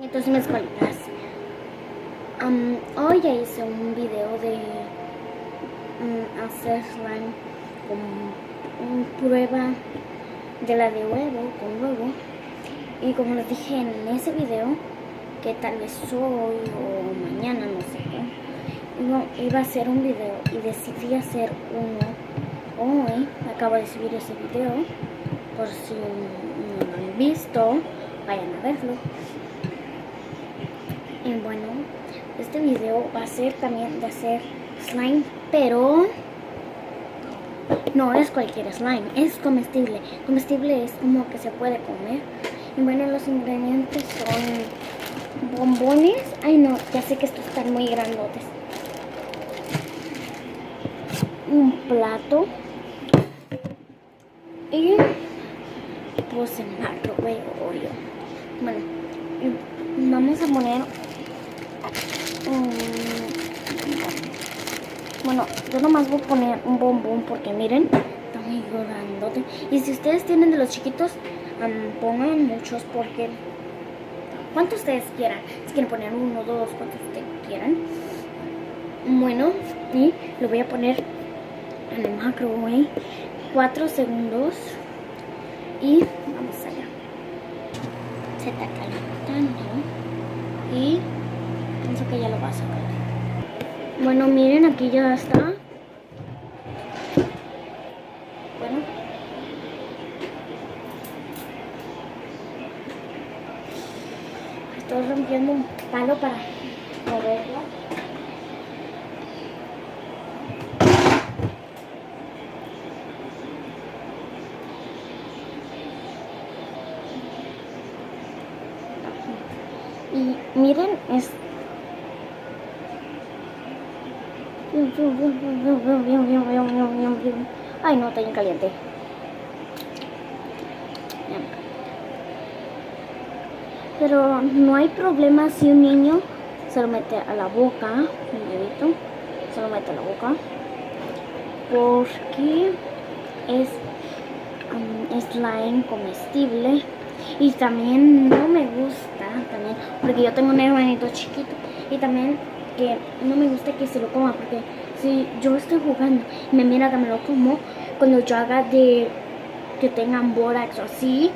Entonces me escuelas. Hoy ya hice un video de hacer slime con prueba de la de huevo, con huevo. Y como les dije en ese video, que tal vez hoy o mañana, no sé, iba a hacer un video y decidí hacer uno hoy. Acabo de subir ese video, por si no lo han visto, vayan a verlo. Y bueno, este video va a ser también de hacer slime, pero no es cualquier slime, es comestible. Comestible es como que se puede comer. Y bueno, los ingredientes son bombones. Ay no, ya sé que estos están muy grandotes. Un plato. Y pues en lo veo yo. Bueno, vamos a poner bueno, yo nomás voy a poner un bombón porque miren, está muy grandote. Y si ustedes tienen de los chiquitos, pongan muchos porque ¿cuántos ustedes quieran? Si quieren poner uno, dos, cuantos ustedes quieran. Bueno, y lo voy a poner en el microwave 4 segundos y vamos allá. Se está calentando y pienso que ya lo va a sacar. Bueno, miren, aquí ya está. Bueno. Estoy rompiendo un palo para moverlo. Y miren, es... Ay, no, está bien caliente. Pero no hay problema si un niño se lo mete a la boca, un dedito, se lo mete a la boca, porque es slime comestible. Y también no me gusta, también, porque yo tengo un hermanito chiquito, y también que no me gusta que se lo coma, porque si yo estoy jugando y me mira que me lo como, cuando yo haga de que tengan bórax o así,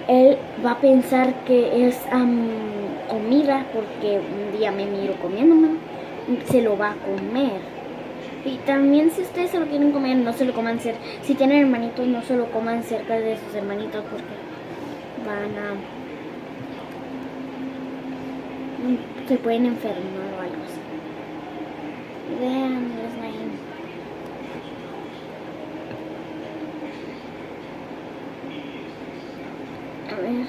él va a pensar que es comida, porque un día me miro comiéndome, se lo va a comer. Y también si ustedes se lo quieren comer, no se lo coman cerca. Si tienen hermanitos, no se lo coman cerca de sus hermanitos porque se pueden enfermar o algo así. Vean el slime. A ver.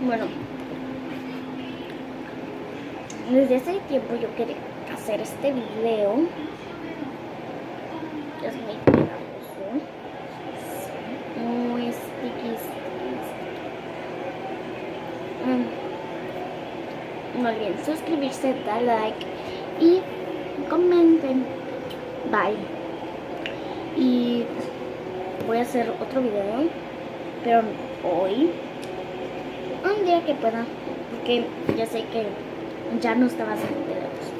Bueno, desde hace tiempo yo quería hacer este video. Es muy pegajoso, muy sticky. No olviden suscribirse, dar like y comenten. Bye. Y voy a hacer otro video, pero hoy, un día que pueda, porque ya sé que ya no estaba haciendo videos.